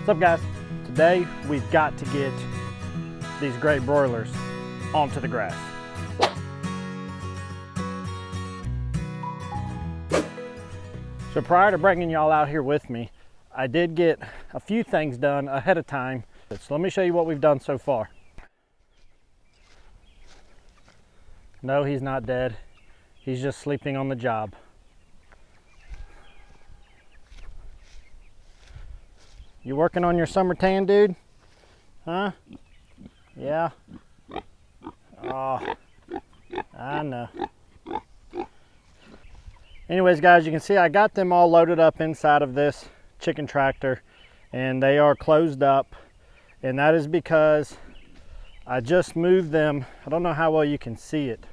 What's up, guys? Today we've got to get these great broilers onto the grass. So prior to bringing y'all out here with me, I did get a few things done ahead of time. So let me show you what we've done so far. No, he's not dead. He's just sleeping on the job. You working on your summer tan, dude? Huh? Yeah? Oh, I know. Anyways, guys, you can see I got them all loaded up inside of this chicken tractor, and they are closed up, and that is because I just moved them. I don't know how well you can see it,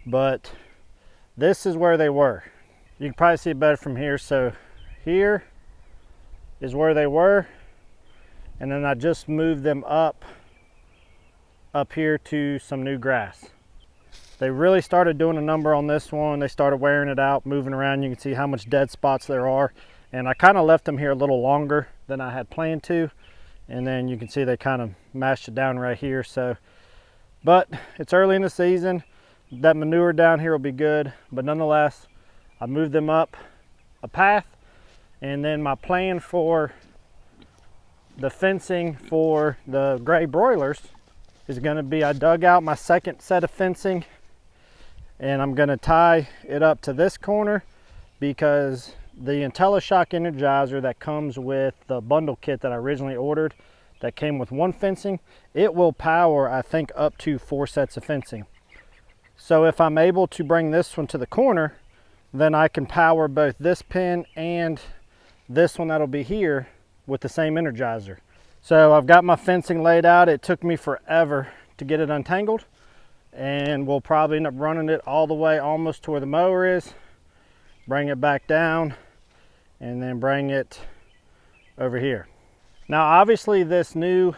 but this is where they were. You can probably see it better from here. So here is where they were, and then I just moved them up here to some new grass. They really started doing a number on this one. They started wearing it out, moving around. You can see how much dead spots there are, and I kind of left them here a little longer than I had planned to, and then you can see they kind of mashed it down right here. So, but it's early in the season. That manure down here will be good, but nonetheless, I moved them up a path. And then my plan for the fencing for the gray broilers is going to be, I dug out my second set of fencing, and I'm going to tie it up to this corner because the IntelliShock Energizer that comes with the bundle kit that I originally ordered that came with one fencing, it will power, I think, up to 4 sets of fencing. So if I'm able to bring this one to the corner, then I can power both this pin and this one that'll be here with the same Energizer. So I've got my fencing laid out. It took me forever to get it untangled, and we'll probably end up running it all the way almost to where the mower is, bring it back down, and then bring it over here. Now obviously this new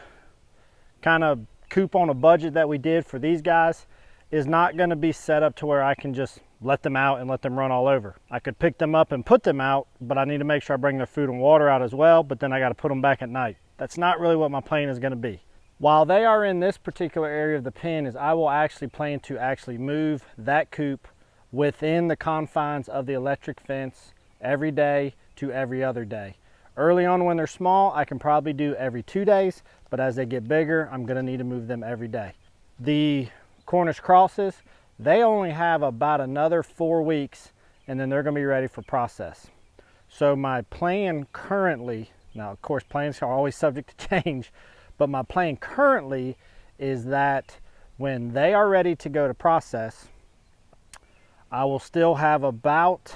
kind of coop on a budget that we did for these guys is not going to be set up to where I can just let them out and let them run all over. I could pick them up and put them out, but I need to make sure I bring their food and water out as well, but then I got to put them back at night. That's not really what my plan is going to be. While they are in this particular area of the pen, is I will actually plan to move that coop within the confines of the electric fence every day to every other day. Early on when they're small, I can probably do every 2 days, but as they get bigger, I'm going to need to move them every day. The Cornish crosses, they only have about another 4 weeks, and then they're going to be ready for process. So my plan currently, now of course plans are always subject to change, but my plan currently is that when they are ready to go to process, I will still have about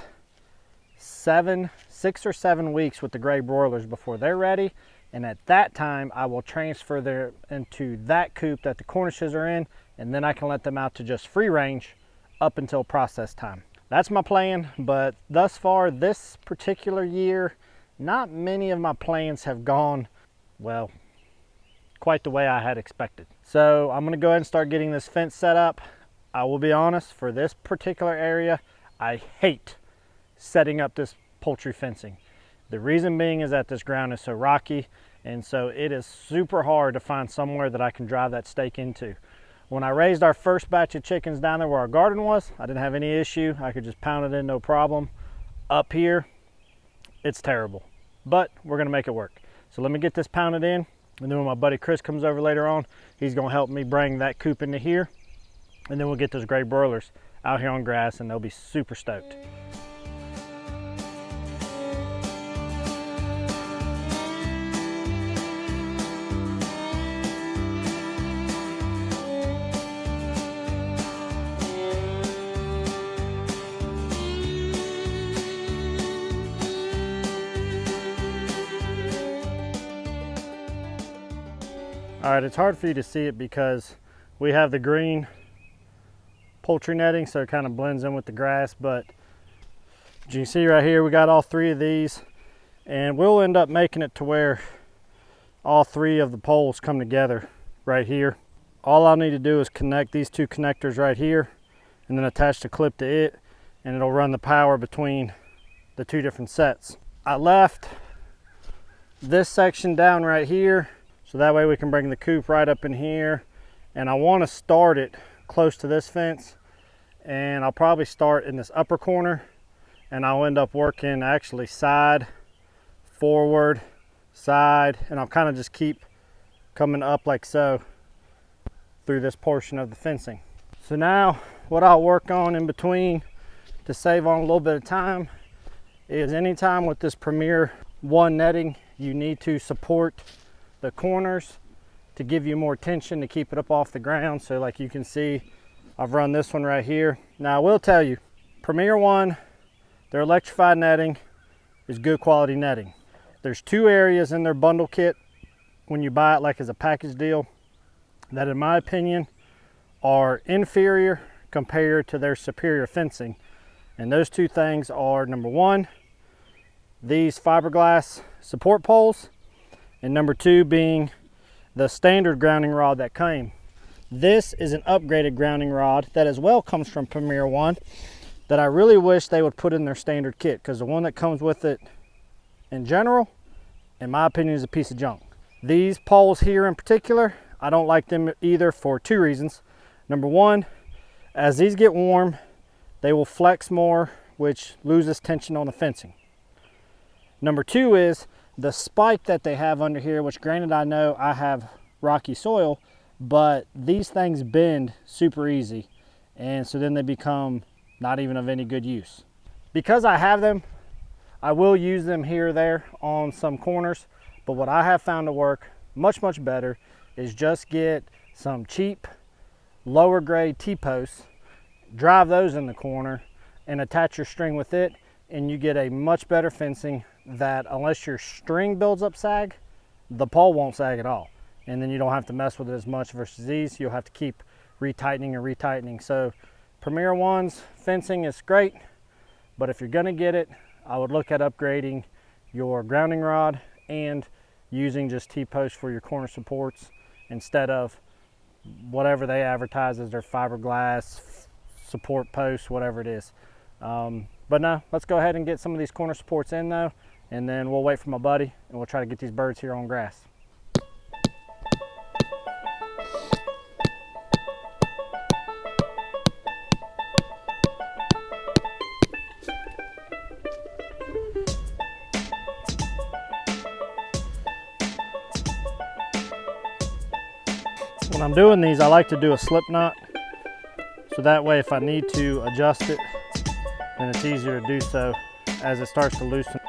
6 or 7 weeks with the gray broilers before they're ready. And at that time, I will transfer them into that coop that the Cornishes are in, and then I can let them out to just free range up until process time. That's my plan, but thus far this particular year, not many of my plans have gone, well, quite the way I had expected. So I'm gonna go ahead and start getting this fence set up. I will be honest, for this particular area, I hate setting up this poultry fencing. The reason being is that this ground is so rocky, and so it is super hard to find somewhere that I can drive that stake into. When I raised our first batch of chickens down there where our garden was, I didn't have any issue. I could just pound it in, no problem. Up here, it's terrible, but we're gonna make it work. So let me get this pounded in, and then when my buddy Chris comes over later on, he's gonna help me bring that coop into here, and then we'll get those gray broilers out here on grass, and they'll be super stoked. All right, it's hard for you to see it because we have the green poultry netting, so it kind of blends in with the grass, but as you can see right here, we got all 3 of these, and we'll end up making it to where all 3 of the poles come together right here. All I'll need to do is connect these 2 connectors right here and then attach the clip to it, and it'll run the power between the 2 different sets. I left this section down right here, so that way we can bring the coop right up in here. And I want to start it close to this fence, and I'll probably start in this upper corner, and I'll end up working actually side, forward, side, and I'll kind of just keep coming up like so through this portion of the fencing. So now what I'll work on in between to save on a little bit of time is anytime with this Premier 1 netting, you need to support the corners to give you more tension to keep it up off the ground. So like you can see, I've run this one right here. Now I will tell you, Premier 1, their electrified netting is good quality netting. There's 2 areas in their bundle kit when you buy it like as a package deal that in my opinion are inferior compared to their superior fencing. And those 2 things are, number 1, these fiberglass support poles, and number 2 being the standard grounding rod that came. This is an upgraded grounding rod that as well comes from Premier 1 that I really wish they would put in their standard kit, because the one that comes with it in general, in my opinion, is a piece of junk. These poles here in particular, I don't like them either for 2 reasons. Number 1, as these get warm, they will flex more, which loses tension on the fencing. Number 2 is the spike that they have under here, which granted I know I have rocky soil, but these things bend super easy, and so then they become not even of any good use. Because I have them, I will use them here or there on some corners, but what I have found to work much better is just get some cheap lower grade T-posts, drive those in the corner and attach your string with it, and you get a much better fencing that unless your string builds up sag, the pole won't sag at all. And then you don't have to mess with it as much versus these. You'll have to keep retightening and retightening. So Premier 1's fencing is great, but if you're gonna get it, I would look at upgrading your grounding rod and using just T-posts for your corner supports instead of whatever they advertise as their fiberglass support posts, whatever it is. But no, let's go ahead and get some of these corner supports in though, and then we'll wait for my buddy and we'll try to get these birds here on grass. When I'm doing these, I like to do a slip knot, so that way if I need to adjust it, then it's easier to do so as it starts to loosen.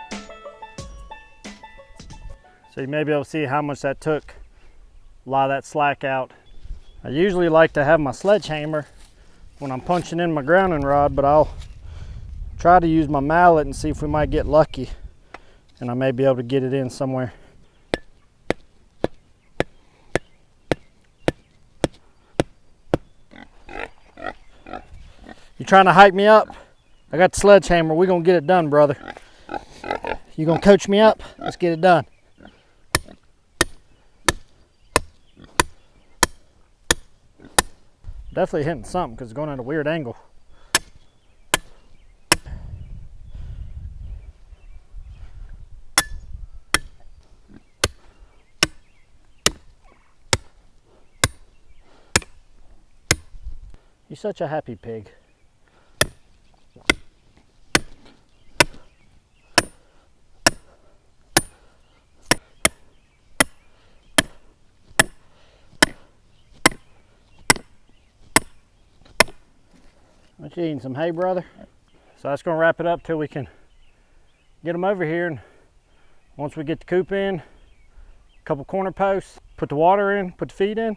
So you may be able to see how much that took a lot of that slack out. I usually like to have my sledgehammer when I'm punching in my grounding rod, but I'll try to use my mallet and see if we might get lucky and I may be able to get it in somewhere. You trying to hype me up? I got the sledgehammer. We're gonna get it done, brother. You gonna coach me up? Let's get it done. Definitely hitting something because it's going at a weird angle. You're such a happy pig. What you eating, some hay, brother? So that's gonna wrap it up till we can get them over here. And once we get the coop in, a couple corner posts, put the water in, put the feed in,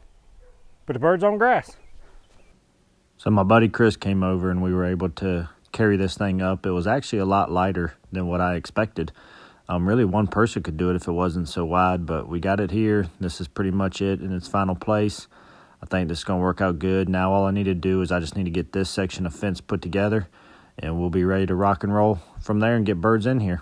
put the birds on grass. So my buddy Chris came over and we were able to carry this thing up. It was actually a lot lighter than what I expected. Really one person could do it if it wasn't so wide, but we got it here. This is pretty much it in its final place. I think this is going to work out good. Now all I need to do is I just need to get this section of fence put together and we'll be ready to rock and roll from there and get birds in here.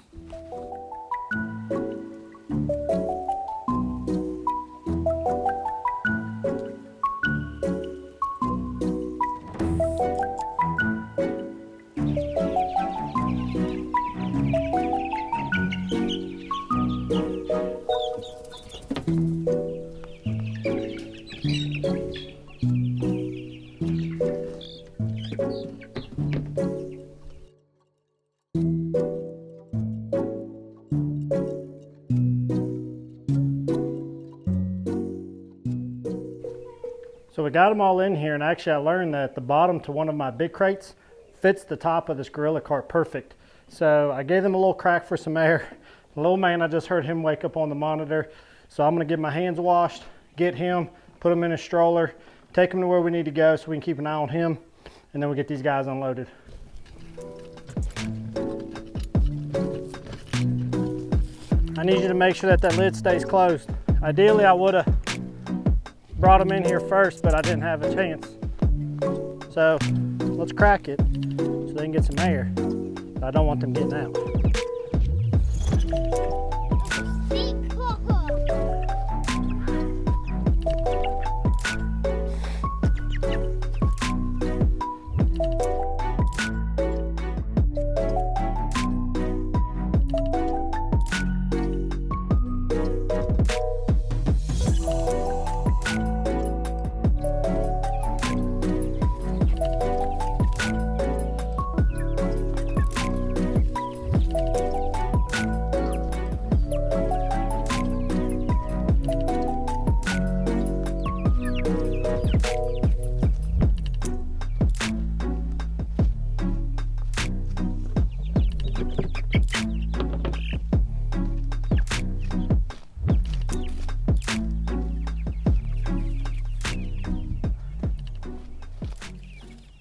So we got them all in here, and actually I learned that the bottom to one of my big crates fits the top of this gorilla cart perfect. So I gave them a little crack for some air. The little man, I just heard him wake up on the monitor. So I'm gonna get my hands washed, get him, put him in a stroller, take him to where we need to go so we can keep an eye on him, and then we'll get these guys unloaded. I need you to make sure that lid stays closed. Ideally, I would have brought them in here first, but I didn't have a chance. So let's crack it so they can get some air. But I don't want them getting out.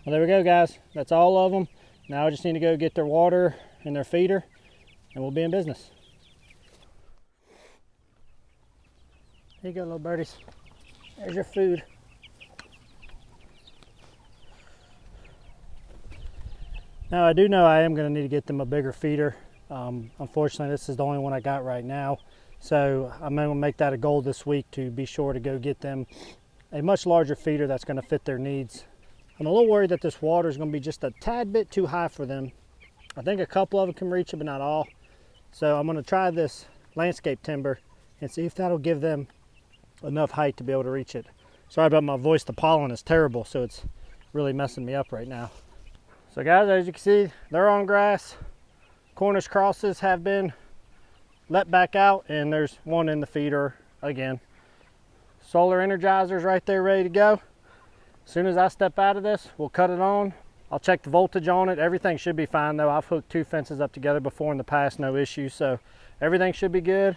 Well, there we go, guys. That's all of them. Now I just need to go get their water and their feeder, and we'll be in business. Here you go, little birdies. There's your food. Now I do know I am going to need to get them a bigger feeder. Unfortunately, this is the only one I got right now. So I'm going to make that a goal this week to be sure to go get them a much larger feeder that's going to fit their needs. I'm a little worried that this water is going to be just a tad bit too high for them. I think a couple of them can reach it, but not all. So I'm going to try this landscape timber and see if that'll give them enough height to be able to reach it. Sorry about my voice, the pollen is terrible, so it's really messing me up right now. So guys, as you can see, they're on grass. Cornish crosses have been let back out, and there's one in the feeder again. Solar energizer's right there ready to go. As soon as I step out of this, we'll cut it on. I'll check the voltage on it. Everything should be fine though. I've hooked 2 fences up together before in the past, no issues. So everything should be good.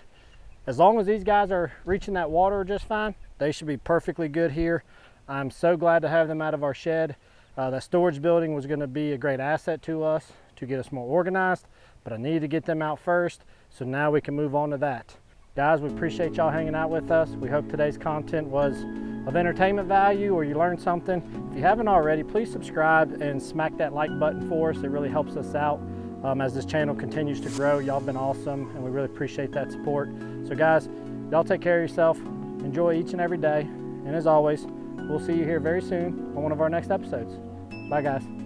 As long as these guys are reaching that water just fine, they should be perfectly good here. I'm so glad to have them out of our shed. That storage building was gonna be a great asset to us to get us more organized, but I needed to get them out first. So now we can move on to that. Guys, we appreciate y'all hanging out with us. We hope today's content was of entertainment value or you learned something. If you haven't already, please subscribe and smack that like button for us. It really helps us out as this channel continues to grow. Y'all been awesome and we really appreciate that support. So guys, y'all take care of yourself. Enjoy each and every day. And as always, we'll see you here very soon on one of our next episodes. Bye guys.